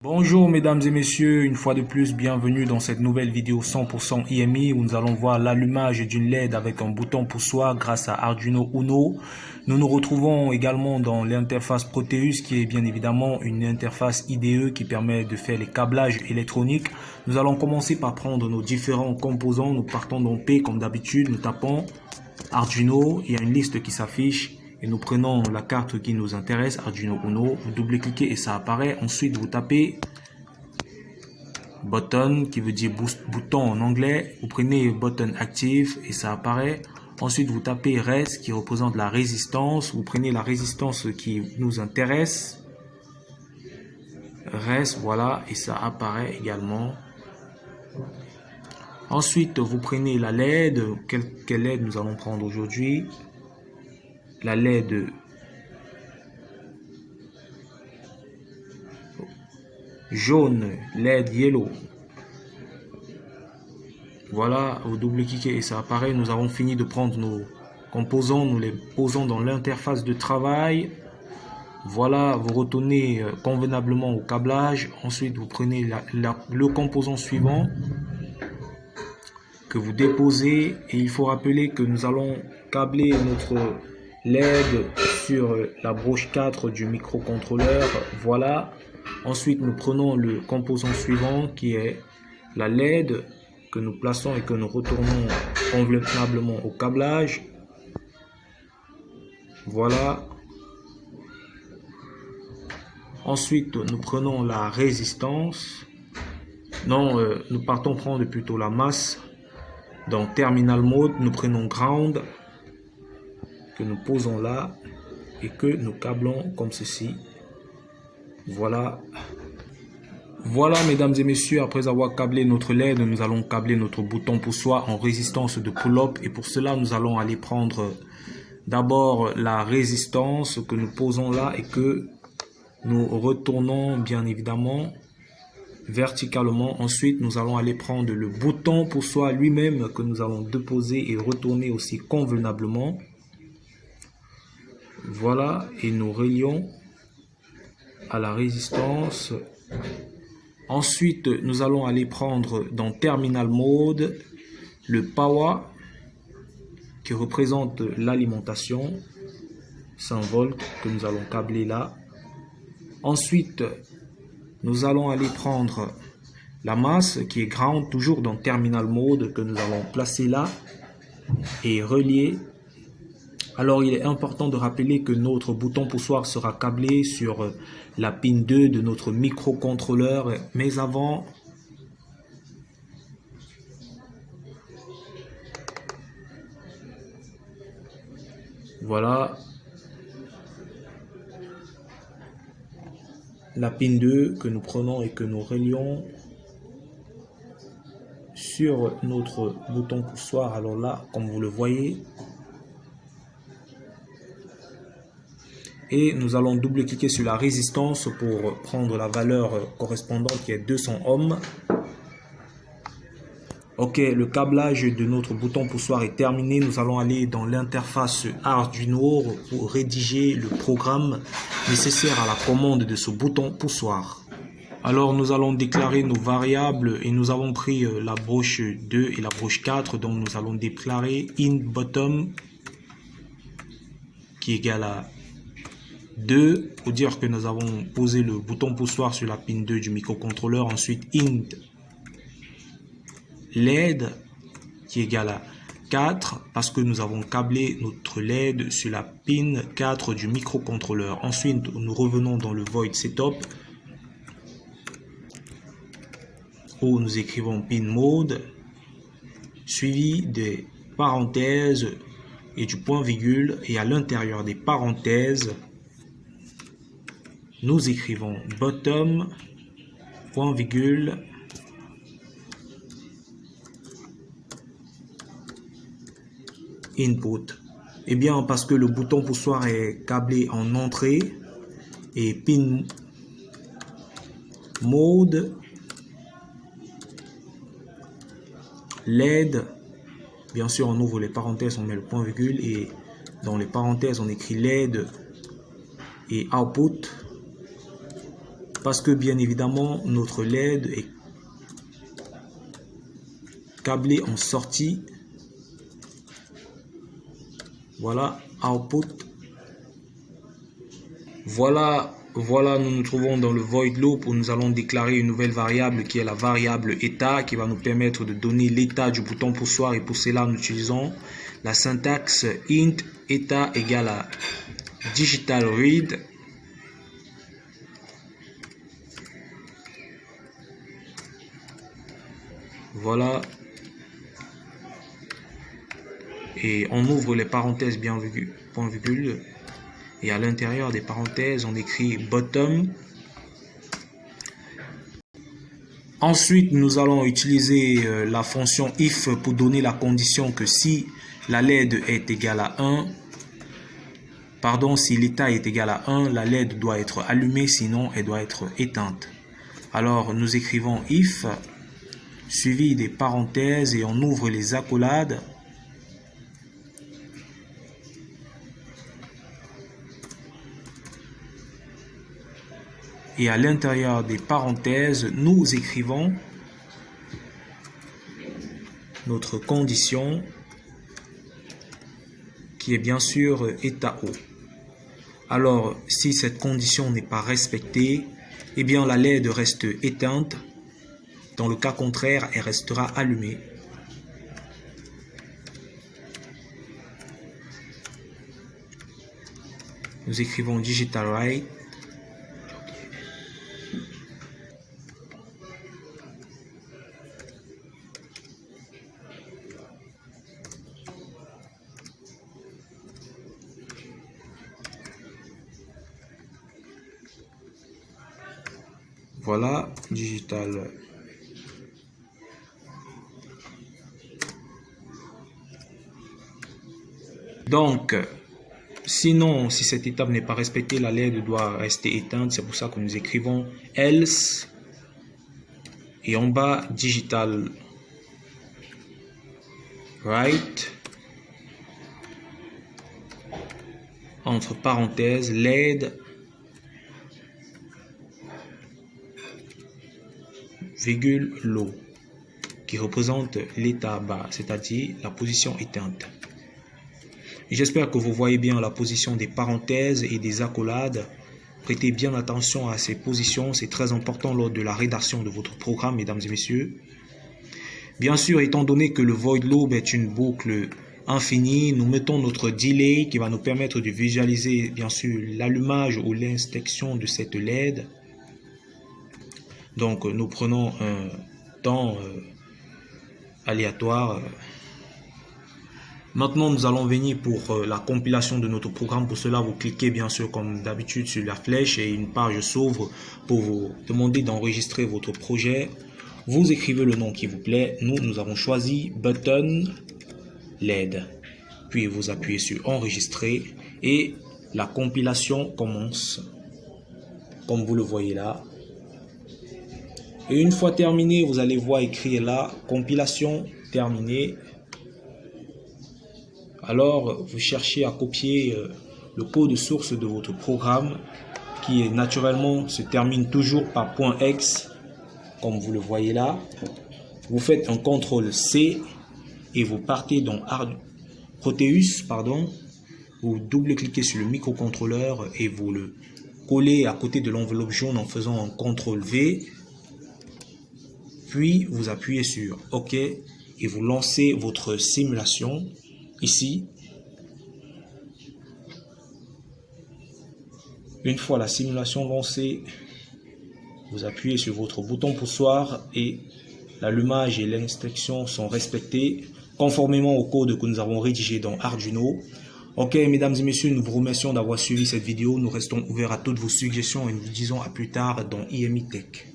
Bonjour mesdames et messieurs, une fois de plus, bienvenue dans cette nouvelle vidéo 100% IMI où nous allons voir l'allumage d'une LED avec un bouton poussoir grâce à Arduino Uno. Nous nous retrouvons également dans l'interface Proteus qui est bien évidemment une interface IDE qui permet de faire les câblages électroniques. Nous allons commencer par prendre nos différents composants. Nous partons dans P comme d'habitude, nous tapons Arduino, il y a une liste qui s'affiche. Et nous prenons la carte qui nous intéresse, Arduino Uno, vous double-cliquez et ça apparaît. Ensuite, vous tapez button qui veut dire bouton en anglais. Vous prenez button active et ça apparaît. Ensuite, vous tapez res qui représente la résistance. Vous prenez la résistance qui nous intéresse. Res, voilà, et ça apparaît également. Ensuite, vous prenez la LED. Quelle LED nous allons prendre aujourd'hui? La LED jaune, LED yellow. Voilà, vous double-cliquez et ça apparaît. Nous avons fini de prendre nos composants, nous les posons dans l'interface de travail. Voilà, vous retournez convenablement au câblage. Ensuite, vous prenez le composant suivant que vous déposez. Et il faut rappeler que nous allons câbler notre LED sur la broche 4 du microcontrôleur. Voilà. Ensuite, nous prenons le composant suivant qui est la LED que nous plaçons et que nous retournons convenablement au câblage. Voilà. Ensuite, nous prenons la résistance. Nous partons prendre plutôt la masse. Dans Terminal Mode, nous prenons Ground que nous posons là et que nous câblons comme ceci. Voilà. Voilà mesdames et messieurs, après avoir câblé notre LED, nous allons câbler notre bouton poussoir en résistance de pull-up. Et pour cela, nous allons aller prendre d'abord la résistance que nous posons là et que nous retournons bien évidemment verticalement. Ensuite, nous allons aller prendre le bouton poussoir lui-même que nous allons déposer et retourner aussi convenablement. Voilà, et nous relions à la résistance. Ensuite, nous allons aller prendre dans Terminal Mode le Power qui représente l'alimentation 100 volts que nous allons câbler là. Ensuite, nous allons aller prendre la masse qui est Ground, toujours dans Terminal Mode que nous allons placer là et relier. Alors, il est important de rappeler que notre bouton poussoir sera câblé sur la pin 2 de notre microcontrôleur. Mais avant, voilà, la pin 2 que nous prenons et que nous relions sur notre bouton poussoir. Alors là, comme vous le voyez, et nous allons double-cliquer sur la résistance pour prendre la valeur correspondante qui est 200 ohms. Ok, le câblage de notre bouton poussoir est terminé. Nous allons aller dans l'interface Arduino pour rédiger le programme nécessaire à la commande de ce bouton poussoir. Alors nous allons déclarer nos variables et nous avons pris la broche 2 et la broche 4. Donc nous allons déclarer int bottom qui est égal à 2 pour dire que nous avons posé le bouton poussoir sur la pin 2 du microcontrôleur. Ensuite int LED qui est égal à 4 parce que nous avons câblé notre LED sur la pin 4 du microcontrôleur. Ensuite nous revenons dans le void setup où nous écrivons pin mode suivi des parenthèses et du point virgule, et à l'intérieur des parenthèses nous écrivons bottom point virgule input. Et bien parce que le bouton poussoir est câblé en entrée et pin mode LED, bien sûr on ouvre les parenthèses, on met le point virgule et dans les parenthèses on écrit LED et output parce que bien évidemment notre LED est câblé en sortie. Voilà, output. Voilà, nous nous trouvons dans le void loop où nous allons déclarer une nouvelle variable qui est la variable état, qui va nous permettre de donner l'état du bouton poussoir, et pour cela nous utilisons la syntaxe int état égale à digital read. Voilà. Et on ouvre les parenthèses bien point virgule. Et à l'intérieur des parenthèses, on écrit bottom. Ensuite, nous allons utiliser la fonction if pour donner la condition que si la LED est égale à 1, si l'état est égal à 1, la LED doit être allumée, sinon elle doit être éteinte. Alors, nous écrivons if, suivi des parenthèses, et on ouvre les accolades. Et à l'intérieur des parenthèses, nous écrivons notre condition qui est bien sûr état haut. Alors, si cette condition n'est pas respectée, eh bien la LED reste éteinte. Dans le cas contraire, elle restera allumée. Nous écrivons digital write. Voilà, digital. Donc, sinon, si cette étape n'est pas respectée, la LED doit rester éteinte. C'est pour ça que nous écrivons else. Et en bas, digital write. Entre parenthèses, LED. Virgule low, qui représente l'état bas, c'est-à-dire la position éteinte. J'espère que vous voyez bien la position des parenthèses et des accolades. Prêtez bien attention à ces positions, c'est très important lors de la rédaction de votre programme, mesdames et messieurs. Bien sûr, étant donné que le void loop est une boucle infinie, nous mettons notre delay qui va nous permettre de visualiser bien sûr l'allumage ou l'inspection de cette LED. Donc, nous prenons un temps aléatoire. Maintenant, nous allons venir pour la compilation de notre programme. Pour cela, vous cliquez bien sûr comme d'habitude sur la flèche et une page s'ouvre pour vous demander d'enregistrer votre projet. Vous écrivez le nom qui vous plaît. Nous avons choisi Button LED. Puis, vous appuyez sur Enregistrer et la compilation commence. Comme vous le voyez là. Et une fois terminé, vous allez voir écrire là, compilation terminée. Alors, vous cherchez à copier le code source de votre programme qui est naturellement se termine toujours par .x, comme vous le voyez là. Vous faites un CTRL-C et vous partez dans Proteus, vous double-cliquez sur le microcontrôleur et vous le collez à côté de l'enveloppe jaune en faisant un CTRL-V. Puis, vous appuyez sur OK et vous lancez votre simulation ici. Une fois la simulation lancée, vous appuyez sur votre bouton poussoir et l'allumage et l'instruction sont respectés conformément au code que nous avons rédigé dans Arduino. Ok, mesdames et messieurs, nous vous remercions d'avoir suivi cette vidéo. Nous restons ouverts à toutes vos suggestions et nous vous disons à plus tard dans IMI Tech.